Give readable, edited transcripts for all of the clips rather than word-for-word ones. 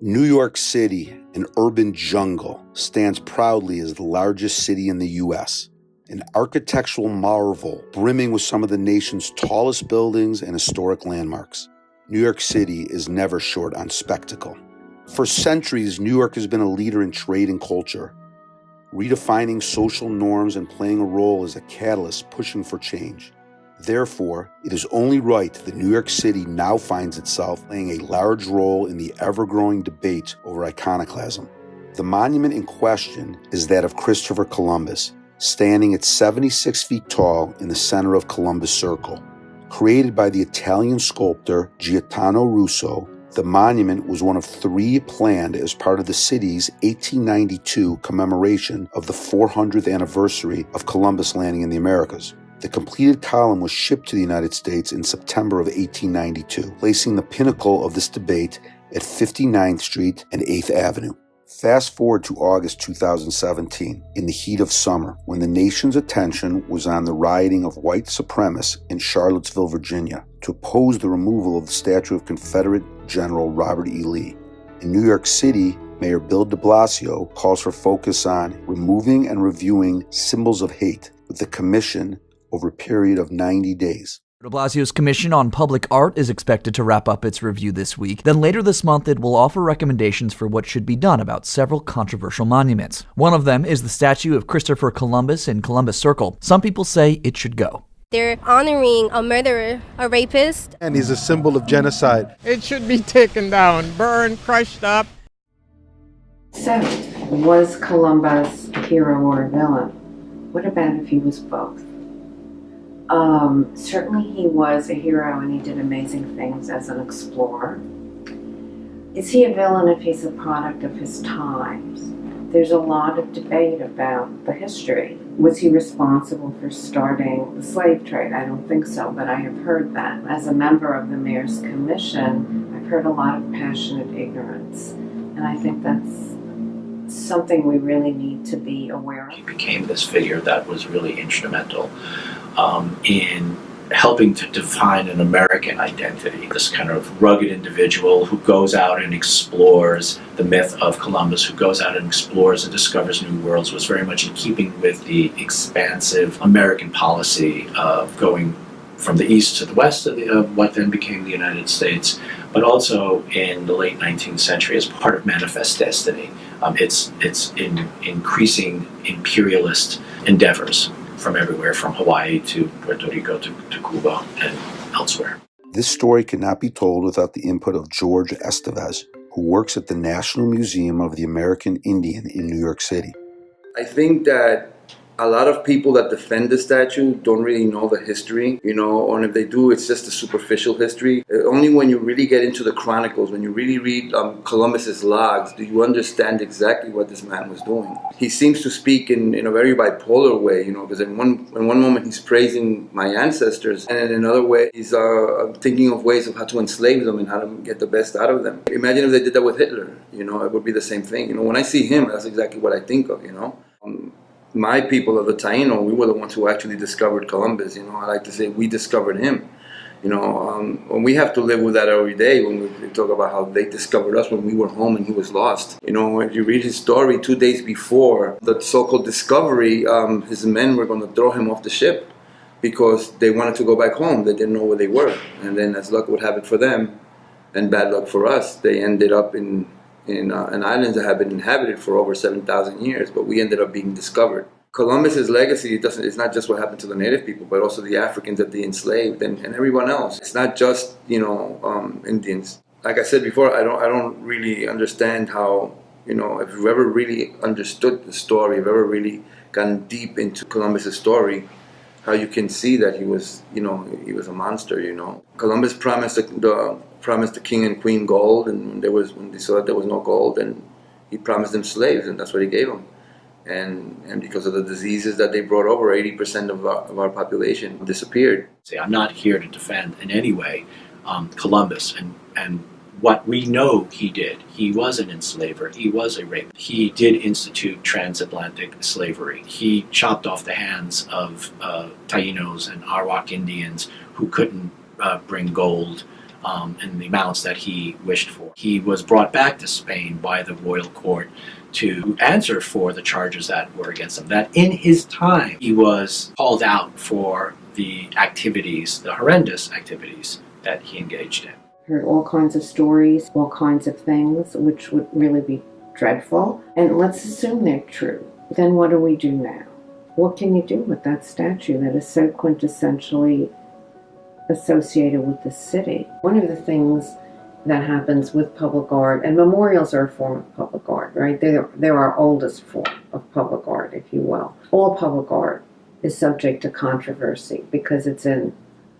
New York City, an urban jungle, stands proudly as the largest city in the U.S., an architectural marvel brimming with some of the nation's tallest buildings and historic landmarks. New York City is never short on spectacle. For centuries, New York has been a leader in trade and culture, redefining social norms and playing a role as a catalyst pushing for change. Therefore, it is only right that New York City now finds itself playing a large role in the ever-growing debate over iconoclasm. The monument in question is that of Christopher Columbus, standing at 76 feet tall in the center of Columbus Circle. Created by the Italian sculptor Gaetano Russo, the monument was one of three planned as part of the city's 1892 commemoration of the 400th anniversary of Columbus landing in the Americas. The completed column was shipped to the United States in September of 1892, placing the pinnacle of this debate at 59th Street and 8th Avenue. Fast forward to August 2017, in the heat of summer, when the nation's attention was on the rioting of white supremacists in Charlottesville, Virginia, to oppose the removal of the statue of Confederate General Robert E. Lee. In New York City, Mayor Bill de Blasio calls for focus on removing and reviewing symbols of hate with the commission over a period of 90 days. De Blasio's Commission on Public Art is expected to wrap up its review this week. Then later this month, it will offer recommendations for what should be done about several controversial monuments. One of them is the statue of Christopher Columbus in Columbus Circle. Some people say it should go. They're honoring a murderer, a rapist. And he's a symbol of genocide. It should be taken down, burned, crushed up. So, was Columbus a hero or a villain? What about if he was both? Certainly he was a hero and he did amazing things as an explorer. Is he a villain if he's a product of his times? There's a lot of debate about the history. Was he responsible for starting the slave trade? I don't think so, but I have heard that. As a member of the Mayor's Commission, I've heard a lot of passionate ignorance, and I think that's something we really need to be aware of. He became this figure that was really instrumental in helping to define an American identity, this kind of rugged individual who goes out and explores the myth of Columbus, who goes out and explores and discovers new worlds, was very much in keeping with the expansive American policy of going from the east to the west of what then became the United States, but also in the late 19th century as part of Manifest Destiny. It's in increasing imperialist endeavors from everywhere, from Hawaii to Puerto Rico to Cuba and elsewhere. This story cannot be told without the input of George Estevez, who works at the National Museum of the American Indian in New York City. I think that a lot of people that defend the statue don't really know the history, or if they do, it's just a superficial history. Only when you really get into the chronicles, when you really read Columbus's logs, do you understand exactly what this man was doing. He seems to speak in a very bipolar way, because in one moment he's praising my ancestors, and in another way he's thinking of ways of how to enslave them and how to get the best out of them. Imagine if they did that with Hitler, it would be the same thing. When I see him, that's exactly what I think of, My people of the Taino, we were the ones who actually discovered Columbus. I like to say we discovered him. And we have to live with that every day when we talk about how they discovered us when we were home and he was lost. If you read his story, 2 days before the so-called discovery, his men were going to throw him off the ship because they wanted to go back home. They didn't know where they were. And then, as luck would have it for them, and bad luck for us, they ended up in an island that had been inhabited for over 7,000 years, but we ended up being discovered. Columbus's legacy it's not just what happened to the native people, but also the Africans that they enslaved and everyone else. It's not just Indians. Like I said before, I don't really understand how if you've ever really understood the story, if you've ever really gone deep into Columbus's story, how you can see that he was a monster. Columbus promised the king and queen gold, and when they saw that there was no gold, and he promised them slaves, and that's what he gave them. And because of the diseases that they brought over, 80% of our population disappeared. I'm not here to defend in any way Columbus and what we know he did. He was an enslaver. He was a rapist. He did institute transatlantic slavery. He chopped off the hands of Tainos and Arawak Indians who couldn't bring gold in the amounts that he wished for. He was brought back to Spain by the royal court to answer for the charges that were against him. That in his time, he was called out for the activities, the horrendous activities that he engaged in. Heard all kinds of stories, all kinds of things, which would really be dreadful. And let's assume they're true. Then what do we do now? What can you do with that statue that is so quintessentially associated with the city? One of the things that happens with public art, and memorials are a form of public art, right? They're our oldest form of public art, if you will. All public art is subject to controversy because it's in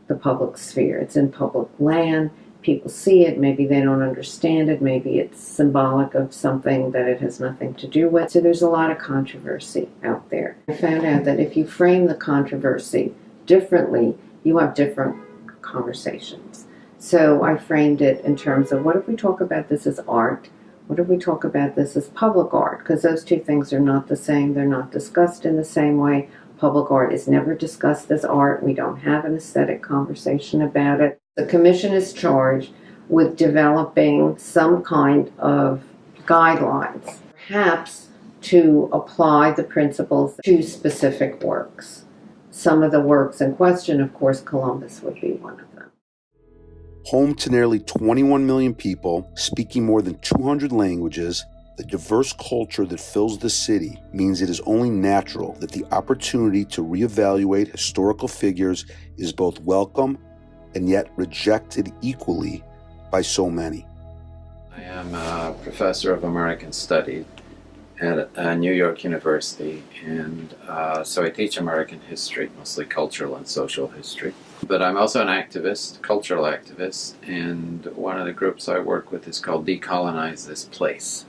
the public sphere. It's in public land. People see it, maybe they don't understand it, maybe it's symbolic of something that it has nothing to do with. So there's a lot of controversy out there. I found out that if you frame the controversy differently, you have different conversations. So I framed it in terms of, what if we talk about this as art? What if we talk about this as public art? Because those two things are not the same. They're not discussed in the same way. Public art is never discussed as art. We don't have an aesthetic conversation about it. The commission is charged with developing some kind of guidelines, perhaps to apply the principles to specific works. Some of the works in question, of course, Columbus would be one of them. Home to nearly 21 million people, speaking more than 200 languages, the diverse culture that fills the city means it is only natural that the opportunity to reevaluate historical figures is both welcome and yet rejected equally by so many. I am a professor of American Studies at New York University, and so I teach American history, mostly cultural and social history. But I'm also an activist, cultural activist, and one of the groups I work with is called Decolonize This Place.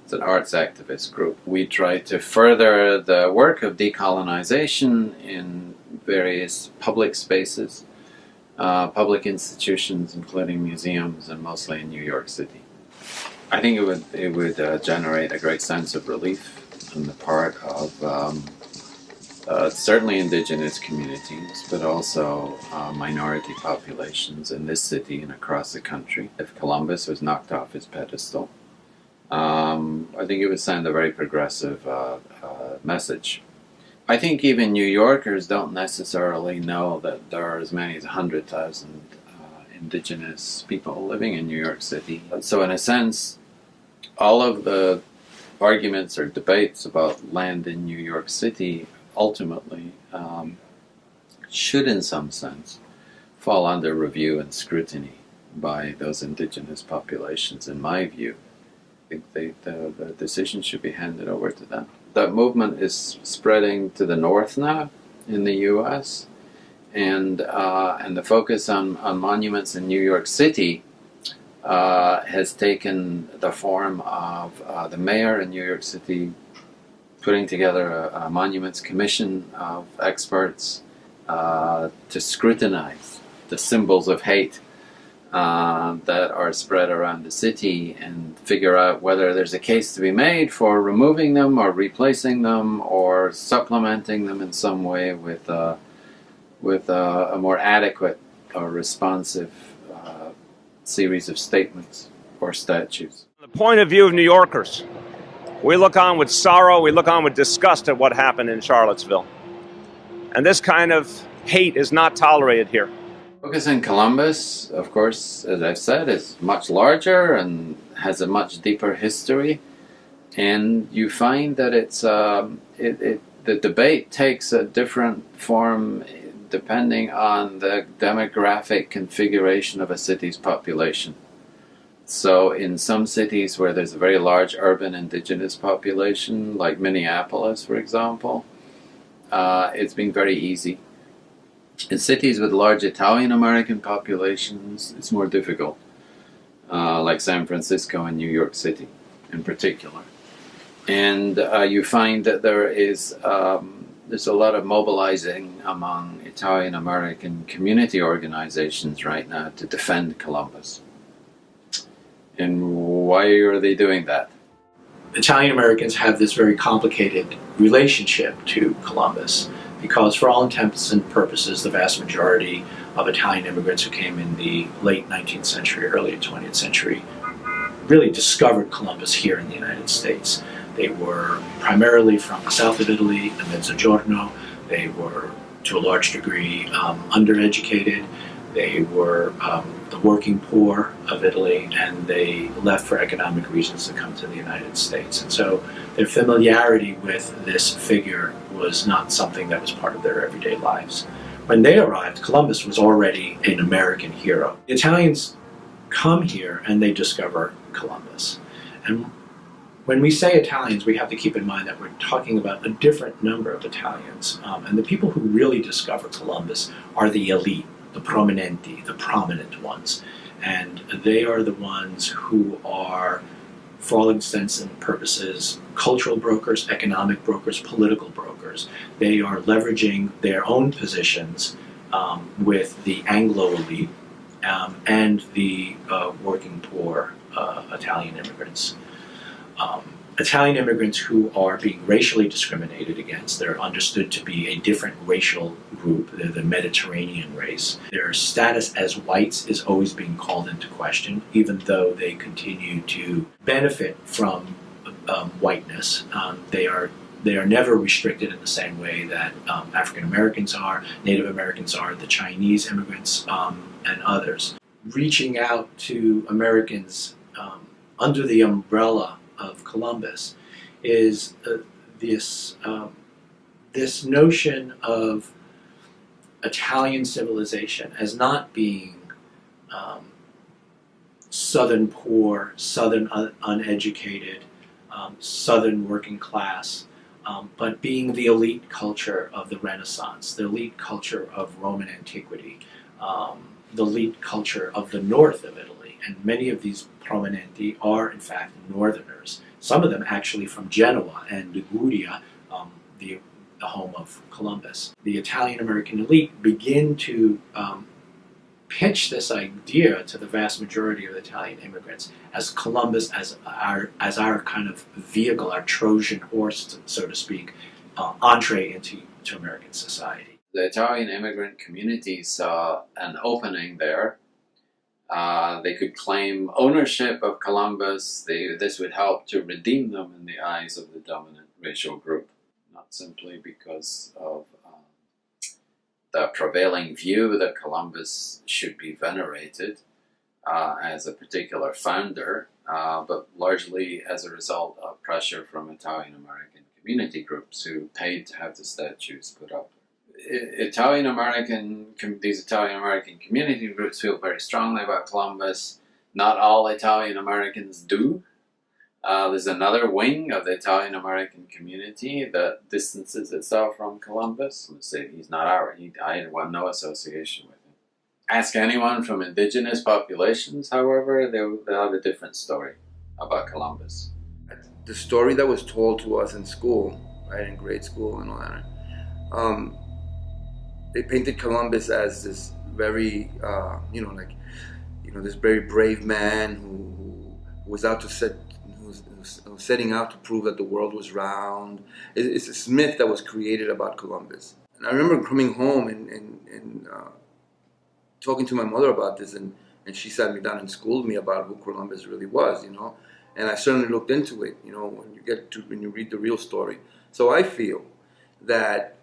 It's an arts activist group. We try to further the work of decolonization in various public spaces, public institutions, including museums, and mostly in New York City. I think it would generate a great sense of relief on the part of certainly indigenous communities, but also minority populations in this city and across the country. If Columbus was knocked off his pedestal, I think it would send a very progressive message. I think even New Yorkers don't necessarily know that there are as many as 100,000 indigenous people living in New York City. So in a sense, all of the arguments or debates about land in New York City ultimately should in some sense fall under review and scrutiny by those indigenous populations, in my view. I think the decision should be handed over to them. That movement is spreading to the north now in the U.S., and the focus on monuments in New York City has taken the form of the mayor in New York City putting together a monuments commission of experts to scrutinize the symbols of hate that are spread around the city and figure out whether there's a case to be made for removing them or replacing them or supplementing them in some way with a more adequate or responsive series of statements or statutes. From the point of view of New Yorkers, we look on with sorrow, we look on with disgust at what happened in Charlottesville. And this kind of hate is not tolerated here. Focus in Columbus, of course, as I've said, is much larger and has a much deeper history. And you find that the debate takes a different form depending on the demographic configuration of a city's population. So in some cities where there's a very large urban indigenous population, like Minneapolis, for example, it's been very easy. In cities with large Italian-American populations, it's more difficult, like San Francisco and New York City in particular. And you find that there's a lot of mobilizing among Italian-American community organizations right now to defend Columbus. And why are they doing that? Italian Americans have this very complicated relationship to Columbus because for all intents and purposes, the vast majority of Italian immigrants who came in the late 19th century, early 20th century, really discovered Columbus here in the United States. They were primarily from the south of Italy, the Mezzogiorno. They were, to a large degree, undereducated. They were the working poor of Italy, and they left for economic reasons to come to the United States. And so their familiarity with this figure was not something that was part of their everyday lives. When they arrived, Columbus was already an American hero. The Italians come here and they discover Columbus. And when we say Italians, we have to keep in mind that we're talking about a different number of Italians. And the people who really discover Columbus are the elite, the prominenti, the prominent ones. And they are the ones who are, for all intents and purposes, cultural brokers, economic brokers, political brokers. They are leveraging their own positions with the Anglo elite and the working poor Italian immigrants. Italian immigrants who are being racially discriminated against. They're understood to be a different racial group. They're the Mediterranean race. Their status as whites is always being called into question, even though they continue to benefit from whiteness. They are never restricted in the same way that African Americans are, Native Americans are, the Chinese immigrants, and others. Reaching out to Americans under the umbrella of Columbus is this notion of Italian civilization as not being Southern poor, Southern uneducated, Southern working class, but being the elite culture of the Renaissance, the elite culture of Roman antiquity, the elite culture of the north of Italy. And many of these prominenti are, in fact, northerners. Some of them actually from Genoa and Liguria, the home of Columbus. The Italian-American elite begin to pitch this idea to the vast majority of the Italian immigrants as Columbus as our kind of vehicle, our Trojan horse, so to speak, entree into American society. The Italian immigrant community saw an opening there. They could claim ownership of Columbus. This would help to redeem them in the eyes of the dominant racial group, not simply because of the prevailing view that Columbus should be venerated as a particular founder, but largely as a result of pressure from Italian-American community groups who paid to have the statues put up. These Italian-American community groups feel very strongly about Columbus. Not all Italian-Americans do. There's another wing of the Italian-American community that distances itself from Columbus. Let's say he's not I want no association with him. Ask anyone from indigenous populations, however, they'll have a different story about Columbus. The story that was told to us in school, right, in grade school and all that, they painted Columbus as this very, this very brave man who was out to setting out to prove that the world was round. It's this myth that was created about Columbus. And I remember coming home and talking to my mother about this, and she sat me down and schooled me about who Columbus really was, And I certainly looked into it, when you read the real story. So I feel that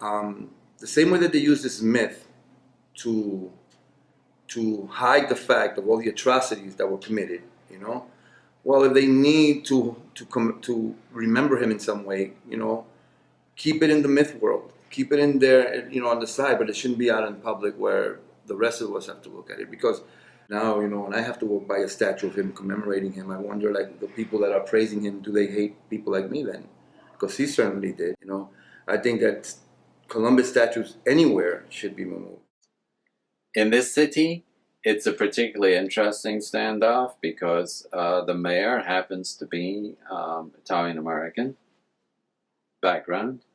the same way that they use this myth to hide the fact of all the atrocities that were committed, well, if they need to remember him in some way, keep it in the myth world, keep it in there, on the side, but it shouldn't be out in public where the rest of us have to look at it. Because now, when I have to walk by a statue of him commemorating him, I wonder, the people that are praising him, do they hate people like me then? Because he certainly did, I think that Columbus statues anywhere should be removed. In this city, it's a particularly interesting standoff because the mayor happens to be Italian-American background.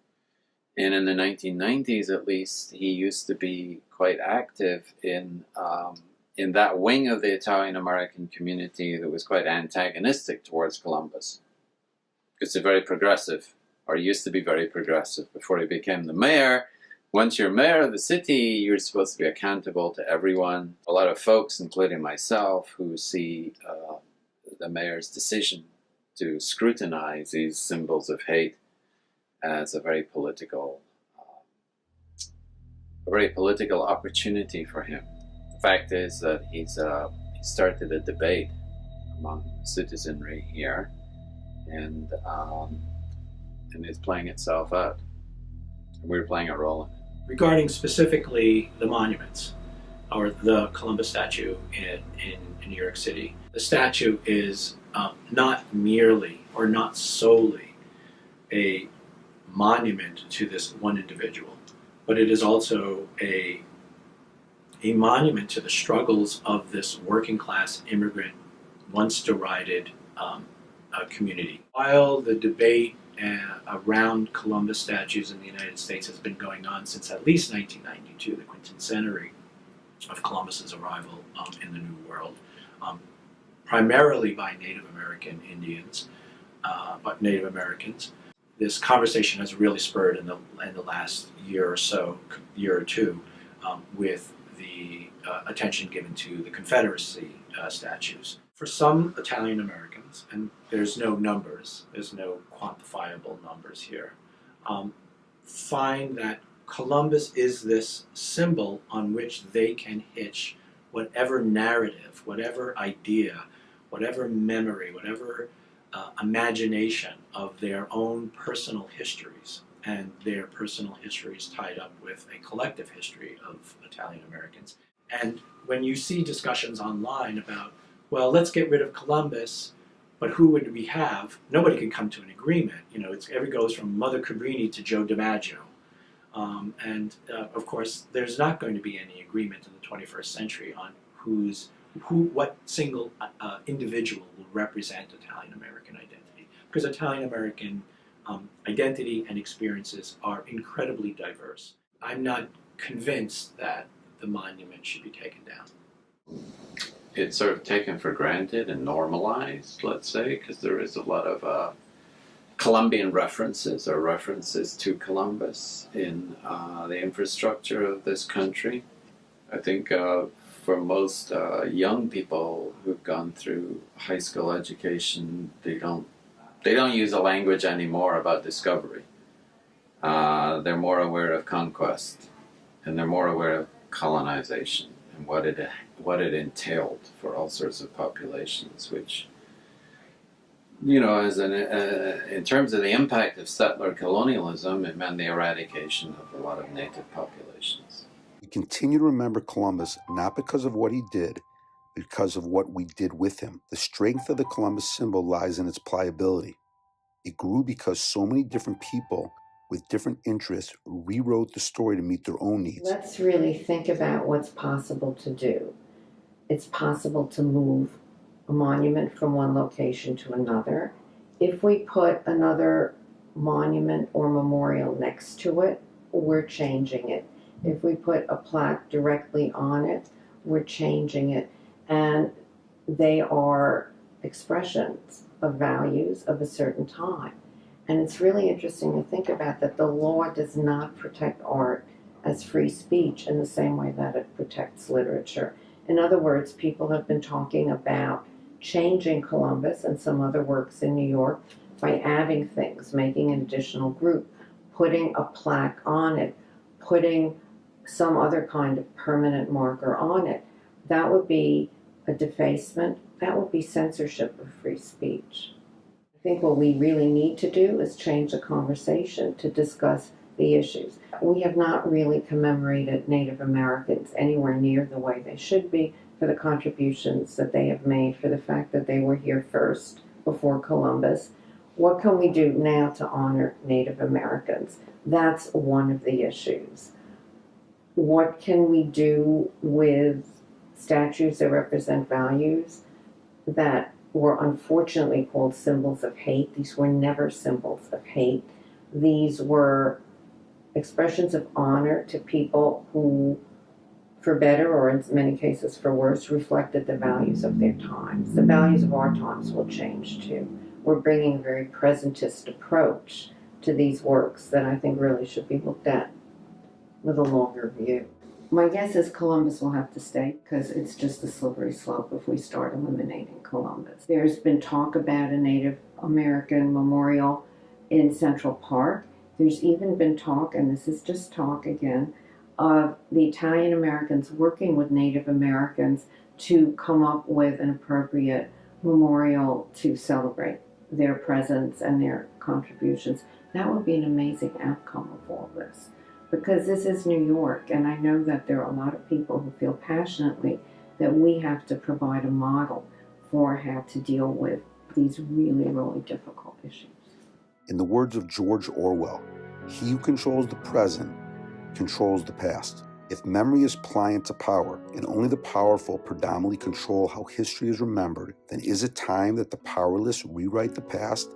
And in the 1990s, at least, he used to be quite active in that wing of the Italian-American community that was quite antagonistic towards Columbus. It's a very progressive, or used to be very progressive. Before he became the mayor, Once you're mayor of the city, you're supposed to be accountable to everyone. A lot of folks, including myself, who see the mayor's decision to scrutinize these symbols of hate as a very political opportunity for him. The fact is that he started a debate among citizenry here, and it's playing itself out. We're playing a role in it. Regarding specifically the monuments, or the Columbus statue in New York City, the statue is not merely or not solely a monument to this one individual, but it is also a monument to the struggles of this working class immigrant, once derided community. While the debate around Columbus statues in the United States has been going on since at least 1992, the quincentenary of Columbus's arrival in the New World, primarily by Native American Indians, but Native Americans. This conversation has really spurred in the last year or two, with the attention given to the Confederacy statues. For some Italian Americans, and there's no numbers, there's no quantifiable numbers here, find that Columbus is this symbol on which they can hitch whatever narrative, whatever idea, whatever memory, whatever imagination of their own personal histories, and their personal histories tied up with a collective history of Italian Americans. And when you see discussions online about, well, let's get rid of Columbus, but who would we have? Nobody can come to an agreement. You know, it goes from Mother Cabrini to Joe DiMaggio. Of course, there's not going to be any agreement in the 21st century on what single individual will represent Italian American identity, because Italian American identity and experiences are incredibly diverse. I'm not convinced that the monument should be taken down. It's sort of taken for granted and normalized, let's say, because there is a lot of Columbian references or references to Columbus in the infrastructure of this country. I think for most young people who've gone through high school education, they don't use a language anymore about discovery. They're more aware of conquest, and they're more aware of colonization and what it entailed for all sorts of populations, which, you know, in terms of the impact of settler colonialism, it meant the eradication of a lot of native populations. We continue to remember Columbus not because of what he did, but because of what we did with him. The strength of the Columbus symbol lies in its pliability. It grew because so many different people with different interests rewrote the story to meet their own needs. Let's really think about what's possible to do. It's possible to move a monument from one location to another. If we put another monument or memorial next to it, we're changing it. If we put a plaque directly on it, we're changing it. And they are expressions of values of a certain time. And it's really interesting to think about that the law does not protect art as free speech in the same way that it protects literature. In other words, people have been talking about changing Columbus and some other works in New York by adding things, making an additional group, putting a plaque on it, putting some other kind of permanent marker on it. That would be a defacement. That would be censorship of free speech. I think what we really need to do is change the conversation to discuss the issues. We have not really commemorated Native Americans anywhere near the way they should be for the contributions that they have made, for the fact that they were here first before Columbus. What can we do now to honor Native Americans? That's one of the issues. What can we do with statues that represent values that were unfortunately called symbols of hate? These were never symbols of hate. These were expressions of honor to people who, for better or in many cases for worse, reflected the values of their times. The values of our times will change too. We're bringing a very presentist approach to these works that I think really should be looked at with a longer view. My guess is Columbus will have to stay because it's just a slippery slope if we start eliminating Columbus. There's been talk about a Native American memorial in Central Park. There's even been talk, and this is just talk again, of the Italian Americans working with Native Americans to come up with an appropriate memorial to celebrate their presence and their contributions. That would be an amazing outcome of all this, because this is New York, and I know that there are a lot of people who feel passionately that we have to provide a model for how to deal with these really, really difficult issues. In the words of George Orwell, he who controls the present controls the past. If memory is pliant to power, and only the powerful predominantly control how history is remembered, then is it time that the powerless rewrite the past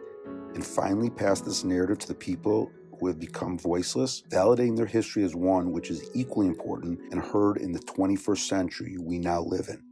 and finally pass this narrative to the people who have become voiceless, validating their history as one which is equally important and heard in the 21st century we now live in?